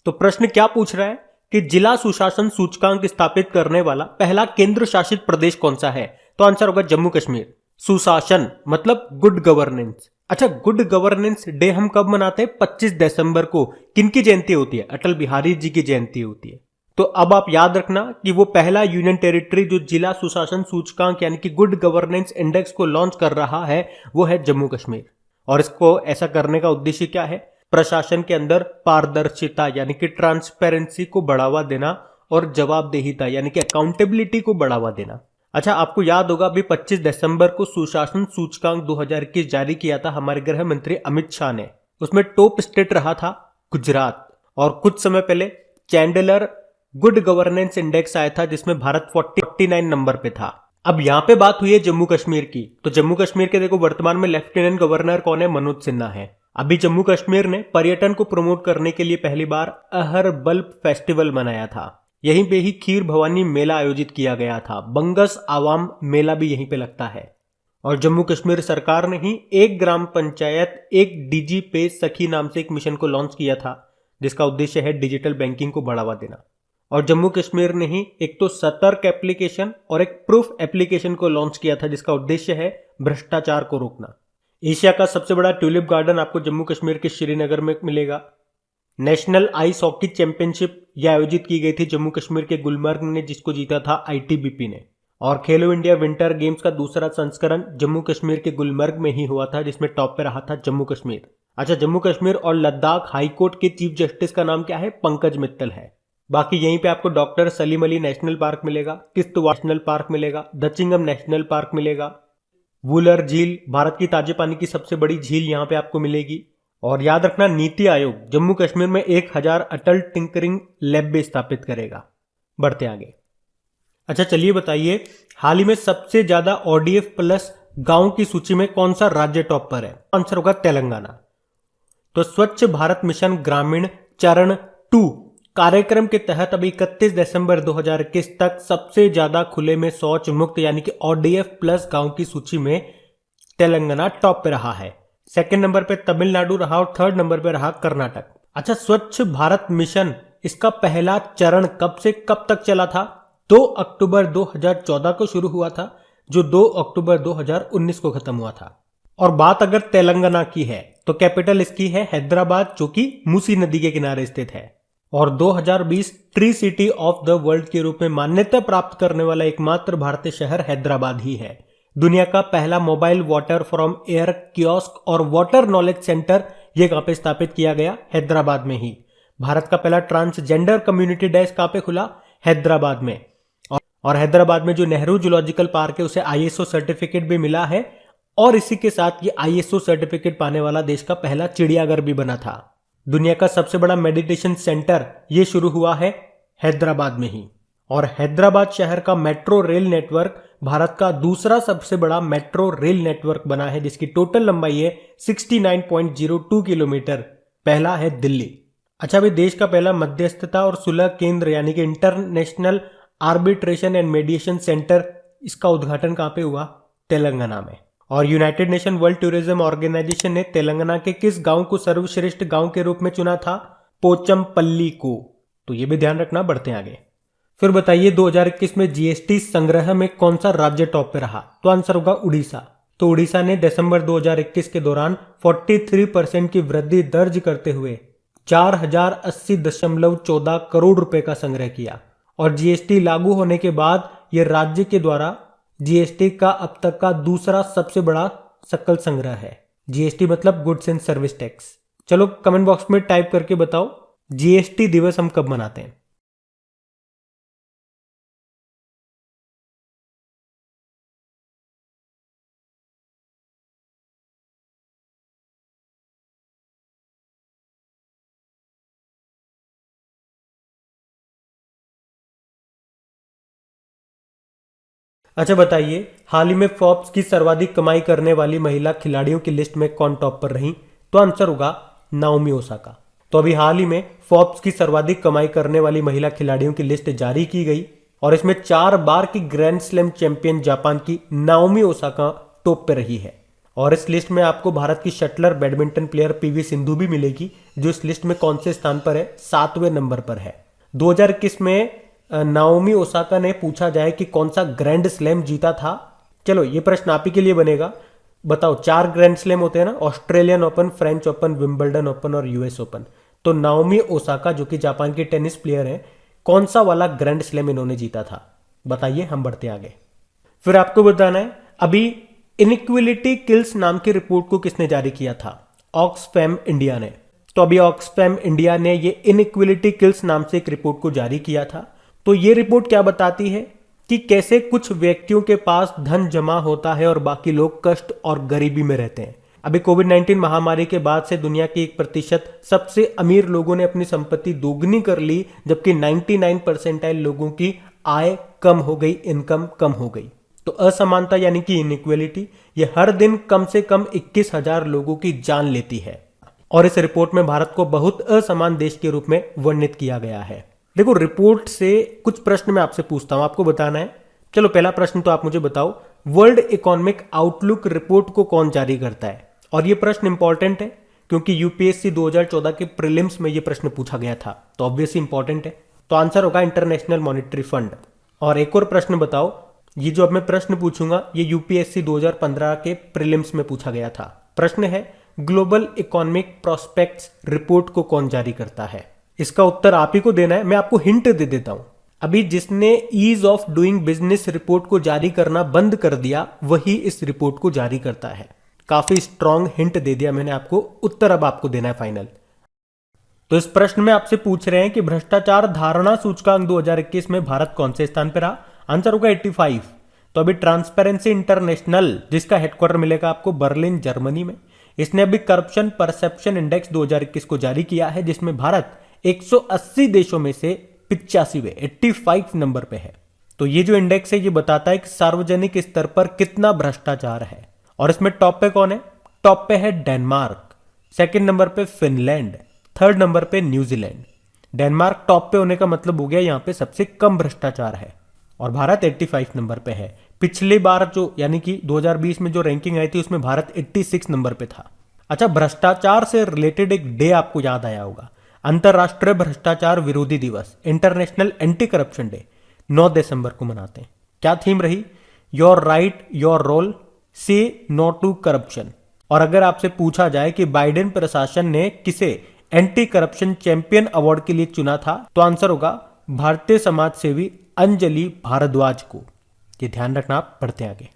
तो प्रश्न क्या पूछ रहा है कि जिला सुशासन सूचकांक स्थापित करने वाला पहला केंद्र शासित प्रदेश कौन सा है? तो आंसर होगा जम्मू कश्मीर। सुशासन मतलब गुड गवर्नेंस। अच्छा, गुड गवर्नेंस डे हम कब मनाते हैं? 25 दिसंबर को। किनकी जयंती होती है? अटल बिहारी जी की जयंती होती है। तो अब आप याद रखना कि वो पहला यूनियन टेरिटरी जो जिला सुशासन सूचकांक यानी कि गुड गवर्नेंस इंडेक्स को लॉन्च कर रहा है वो है जम्मू कश्मीर। और इसको ऐसा करने का उद्देश्य क्या है? प्रशासन के अंदर पारदर्शिता यानी कि ट्रांसपेरेंसी को बढ़ावा देना और जवाबदेहिता यानी कि अकाउंटेबिलिटी को बढ़ावा देना। अच्छा, आपको याद होगा अभी 25 दिसंबर को सुशासन सूचकांक 2021 जारी किया था हमारे गृह मंत्री अमित शाह ने। उसमें टॉप स्टेट रहा था गुजरात। और कुछ समय पहले चैंडलर गुड गवर्नेंस इंडेक्स आया था जिसमें भारत 49 नंबर पे था। अब यहां पे बात हुई है जम्मू कश्मीर की। तो जम्मू कश्मीर के देखो वर्तमान में लेफ्टिनेंट गवर्नर कौन है? मनोज सिन्हा है। अभी जम्मू कश्मीर ने पर्यटन को प्रमोट करने के लिए पहली बार अहरबल फेस्टिवल मनाया था। यहीं पे ही खीर भवानी मेला आयोजित किया गया था। बंगस आवाम मेला भी यहीं पे लगता है। और जम्मू कश्मीर सरकार ने ही एक ग्राम पंचायत एक डीजी पे सखी नाम से एक मिशन को लॉन्च किया था जिसका उद्देश्य है डिजिटल बैंकिंग को बढ़ावा देना। और जम्मू कश्मीर ने ही एक तो सतर्क एप्लीकेशन और एक प्रूफ एप्लीकेशन को लॉन्च किया था जिसका उद्देश्य है भ्रष्टाचार को रोकना। एशिया का सबसे बड़ा ट्यूलिप गार्डन आपको जम्मू कश्मीर के श्रीनगर में मिलेगा। नेशनल आइस हॉकी चैंपियनशिप यह आयोजित की गई थी जम्मू कश्मीर के गुलमर्ग में जिसको जीता था आईटीबीपी ने। और खेलो इंडिया विंटर गेम्स का दूसरा संस्करण जम्मू कश्मीर के गुलमर्ग में ही हुआ था जिसमें टॉप पे रहा था जम्मू कश्मीर। अच्छा, जम्मू कश्मीर और लद्दाख हाईकोर्ट के चीफ जस्टिस का नाम क्या है? पंकज मित्तल है। बाकी यहीं पे आपको doctor Salim Ali national park मिलेगा, किश्तवाड़ नेशनल पार्क मिलेगा, दचिंगम नेशनल पार्क मिलेगा, वुलर झील भारत की ताजे पानी की सबसे बड़ी झील यहां पे आपको मिलेगी। और याद रखना नीति आयोग जम्मू कश्मीर में 1000 अटल टिंकरिंग लैब भी स्थापित करेगा। बढ़ते आगे। अच्छा, चलिए बताइए हाल ही में सबसे ज्यादा ओडीएफ प्लस गांव की सूची में कौन सा राज्य टॉप पर है? आंसर होगा तेलंगाना। तो स्वच्छ भारत मिशन ग्रामीण चरण 2 कार्यक्रम के तहत अभी 31 दिसंबर 2021 तक सबसे ज्यादा खुले में शौच मुक्त यानी कि ओडीएफ प्लस गांव की सूची में तेलंगाना टॉप पे रहा है। सेकंड नंबर पे तमिलनाडु रहा और थर्ड नंबर पे रहा कर्नाटक। अच्छा, स्वच्छ भारत मिशन इसका पहला चरण कब से कब तक चला था? 2 अक्टूबर 2014 को शुरू हुआ था जो 2 अक्टूबर 2019 को खत्म हुआ था। और बात अगर तेलंगाना की है तो कैपिटल इसकी है हैदराबाद जो कि मूसी नदी के किनारे स्थित है। और 2020 tree city of the world के रूप में मान्यता प्राप्त करने वाला एकमात्र भारतीय शहर हैदराबाद ही है। दुनिया का पहला mobile water from air kiosk और वाटर नॉलेज सेंटर ये कहां पे स्थापित किया गया? हैदराबाद में ही। भारत का पहला ट्रांसजेंडर कम्युनिटी डेस्क कहां पे खुला? हैदराबाद में। और हैदराबाद में जो नेहरू जूलॉजिकल पार्क है उसे आईएसओ सर्टिफिकेट भी मिला है। और इसी के साथ ये आईएसओ सर्टिफिकेट पाने वाला देश का पहला चिड़ियाघर भी बना था। दुनिया का सबसे बड़ा मेडिटेशन सेंटर ये शुरू हुआ है हैदराबाद में ही। और हैदराबाद शहर का मेट्रो रेल नेटवर्क भारत का दूसरा सबसे बड़ा मेट्रो रेल नेटवर्क बना है जिसकी टोटल लंबाई है 69.02 किलोमीटर। पहला है दिल्ली। अच्छा, अभी देश का पहला मध्यस्थता और सुलह केंद्र यानी कि International Arbitration and Mediation Centre इसका उद्घाटन कहां पे हुआ? तेलंगाना में। और United Nation World Tourism Organisation ने तेलंगाना के किस गांव को सर्वश्रेष्ठ गांव के रूप में चुना था? पोचमपल्ली को। तो ये भी ध्यान रखना। बढ़ते आगे। फिर बताइए 2021 में जीएसटी संग्रह में कौन सा राज्य टॉप पे रहा? तो आंसर होगा उड़ीसा। तो उड़ीसा ने दिसंबर 2021 के दौरान 43% की वृद्धि दर्ज करते हुए 4080.14 करोड़ रुपए का संग्रह किया। और जीएसटी लागू होने के बाद यह राज्य के द्वारा जीएसटी का अब तक का दूसरा सबसे बड़ा सकल संग्रह है। जीएसटी मतलब गुड्स एंड सर्विस टैक्स। चलो कमेंट बॉक्स में टाइप करके बताओ जीएसटी दिवस हम कब मनाते हैं? अच्छा बताइए हाल ही में फोर्ब्स की सर्वाधिक कमाई करने वाली महिला खिलाड़ियों की लिस्ट में कौन टॉप पर रही? तो आंसर होगा नाओमी ओसाका। तो अभी हाल ही में फोर्ब्स की सर्वाधिक कमाई करने वाली महिला खिलाड़ियों की लिस्ट जारी की गई और इसमें 4 बार की ग्रैंड स्लैम चैंपियन जापान की नाओमी ओसाका टॉप पे रही है। और इस लिस्ट में आपको भारत की shuttler badminton player PV Sindhu भी मिलेगी, जो इस लिस्ट में कौन से स्थान पर है, 7वें नंबर पर है। 2021 में नाओमी ओसाका ने पूछा जाए कि कौन सा ग्रैंड स्लैम जीता था, चलो ये प्रश्न आप ही के लिए बनेगा। बताओ, 4 ग्रैंड स्लैम होते हैं ना, Australian open, French open, Wimbledon open और यूएस ओपन। तो नाओमी ओसाका जो कि जापान की टेनिस प्लेयर है, कौन सा वाला ग्रैंड स्लैम इन्होंने जीता था, बताइए। हम बढ़ते आगे। फिर आपको बताना है अभी इनइक्विलिटी किल्स नाम की रिपोर्ट को किसने जारी किया था, ऑक्सफैम इंडिया ने। तो अभी ऑक्सफैम इंडिया ने ये इनइक्विलिटी किल्स नाम से एक रिपोर्ट को जारी किया था। तो ये रिपोर्ट क्या बताती है कि कैसे कुछ व्यक्तियों के पास धन जमा होता है और बाकी लोग कष्ट और गरीबी में रहते हैं। अभी कोविड-19 महामारी के बाद से दुनिया के 1% सबसे अमीर लोगों ने अपनी संपत्ति दोगुनी कर ली, जबकि 99% लोगों की आय कम हो गई, इनकम कम हो गई। तो असमानता यानी कि इनइक्वेलिटी, ये हर दिन कम से कम 21,000 लोगों की जान लेती है। और इस रिपोर्ट में भारत को बहुत असमान देश के रूप में वर्णित किया गया है। देखो, रिपोर्ट से कुछ प्रश्न मैं आपसे पूछता हूं, आपको बताना है। चलो पहला प्रश्न तो आप मुझे बताओ, वर्ल्ड इकोनॉमिक आउटलुक रिपोर्ट को कौन जारी करता है। और ये प्रश्न इंपॉर्टेंट है क्योंकि यूपीएससी 2014 के प्रीलिम्स में ये प्रश्न पूछा गया था, तो ऑब्वियसली इंपॉर्टेंट है। तो आंसर होगा इंटरनेशनल मॉनेटरी फंड। और एक और प्रश्न बताओ, ये जो अब मैं प्रश्न पूछूंगा ये यूपीएससी 2015 के प्रीलिम्स में पूछा गया था। प्रश्न है, ग्लोबल इकोनॉमिक प्रोस्पेक्ट्स रिपोर्ट को कौन जारी करता है। इसका उत्तर आप ही को देना है, मैं आपको हिंट दे देता हूं। अभी जिसने ease of doing business report को जारी करना बंद कर दिया, वही इस रिपोर्ट को जारी करता है। काफी स्ट्रॉन्ग हिंट दे दिया मैंने आपको, उत्तर अब आपको देना है फाइनल। तो इस प्रश्न में आपसे पूछ रहे हैं कि भ्रष्टाचार धारणा सूचकांक 2021 में भारत कौन से स्थान पर रहा। आंसर होगा 85। तो अभी ट्रांसपेरेंसी इंटरनेशनल, जिसका हेडक्वार्टर मिलेगा आपको बर्लिन जर्मनी में, इसने अभी करप्शन परसेप्शन इंडेक्स 2021 को जारी किया है, जिसमें भारत 180 देशों में से 85वें 85 नंबर पे है। तो ये जो इंडेक्स है ये बताता है कि सार्वजनिक स्तर पर कितना भ्रष्टाचार है। और इसमें टॉप पे कौन है, टॉप पे है डेनमार्क, सेकंड नंबर पे फिनलैंड, थर्ड नंबर पे न्यूजीलैंड। डेनमार्क टॉप पे होने का मतलब हो गया यहां पे सबसे कम भ्रष्टाचार है, और भारत 85 नंबर पे है। पिछली बार जो यानी कि 2020 में जो रैंकिंग आई थी उसमें भारत 86 नंबर पे था। अच्छा, भ्रष्टाचार से रिलेटेड एक डे आपको याद आया होगा, अंतरराष्ट्रीय भ्रष्टाचार विरोधी दिवस, इंटरनेशनल एंटी करप्शन डे 9 दिसंबर को मनाते हैं। क्या थीम रही, योर राइट योर रोल, से नो टू करप्शन। और अगर आपसे पूछा जाए कि बाइडेन प्रशासन ने किसे एंटी करप्शन चैंपियन अवार्ड के लिए चुना था, तो आंसर होगा भारतीय समाज सेवी अंजलि भारद्वाज को। ये ध्यान रखना, आप पढ़ते आगे।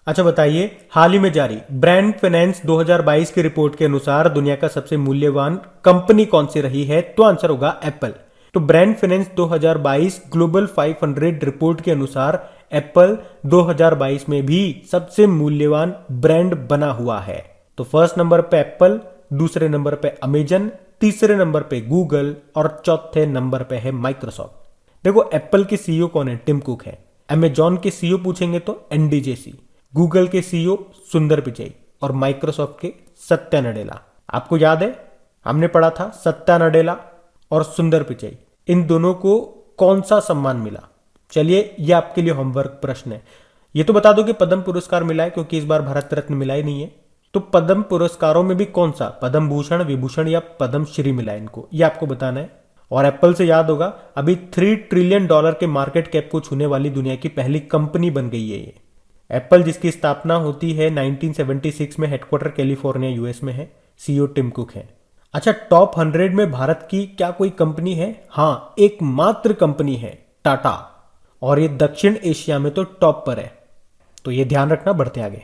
अच्छा बताइए, हाल ही में जारी ब्रांड फाइनेंस 2022 की रिपोर्ट के अनुसार दुनिया का सबसे मूल्यवान कंपनी कौन सी रही है, तो आंसर होगा एप्पल। तो ब्रांड फाइनेंस 2022 ग्लोबल 500 रिपोर्ट के अनुसार एप्पल 2022 में भी सबसे मूल्यवान ब्रांड बना हुआ है। तो फर्स्ट नंबर पे एप्पल, दूसरे नंबर पे अमेजन, तीसरे नंबर पे गूगल और चौथे नंबर पे है माइक्रोसॉफ्ट। देखो, एप्पल के सीईओ कौन है, टिम कुक है। अमेजॉन के सीईओ पूछेंगे तो एनडीजेसी, गूगल के सीईओ सुंदर पिचई और माइक्रोसॉफ्ट के सत्या नडेला। आपको याद है, हमने पढ़ा था सत्या नडेला और सुंदर पिचई, इन दोनों को कौन सा सम्मान मिला। चलिए, ये आपके लिए होमवर्क प्रश्न है। ये तो बता दो कि पद्म पुरस्कार मिला है, क्योंकि इस बार भारत रत्न मिला ही नहीं है। तो पद्म पुरस्कारों में भी कौन सा, पद्म भूषण, विभूषण या पद्म श्री मिला है इनको, ये आपको बताना है। और एप्पल से याद होगा, अभी $3 ट्रिलियन के मार्केट कैप को छूने वाली दुनिया की पहली कंपनी बन गई है ये एप्पल, जिसकी स्थापना होती है 1976 में, हेडक्वार्टर कैलिफोर्निया यूएस में है, सीईओ टिम कुक है। अच्छा, टॉप 100 में भारत की क्या कोई कंपनी है? हाँ, एकमात्र कंपनी है, टाटा, और ये दक्षिण एशिया में तो टॉप पर है। तो ये ध्यान रखना, बढ़ते आगे।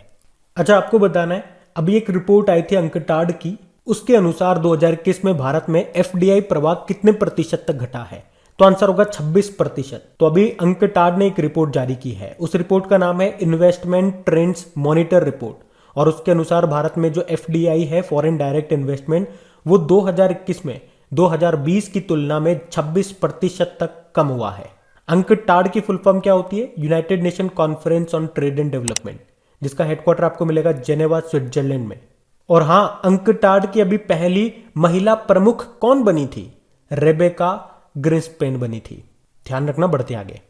अच्छा, आपको बताना है, अभी एक रिपोर्ट आई थी अंकटाड की, उसके अनुसार 2021 में भारत में एफडीआई प्रवाह कितने प्रतिशत तक घटा है, तो आंसर होगा 26%। तो अभी अंकटाड ने एक रिपोर्ट जारी की है, उस रिपोर्ट का नाम है इन्वेस्टमेंट ट्रेंड्स मॉनिटर रिपोर्ट, और उसके अनुसार भारत में जो एफडीआई है, फॉरेन डायरेक्ट इन्वेस्टमेंट, वो 2021 में 2020 की तुलना में 26% तक कम हुआ है। अंकटाड की फुल फॉर्म क्या होती है? United nation conference on trade and development, जिसका हेडक्वार्टर आपको मिलेगा जेनेवा स्विट्जरलैंड में। और हाँ, अंकटाड की अभी पहली महिला प्रमुख कौन बनी थी? रेबेका ग्रिन्सपेन बनी थी। ध्यान रखना, बढ़ते आगे।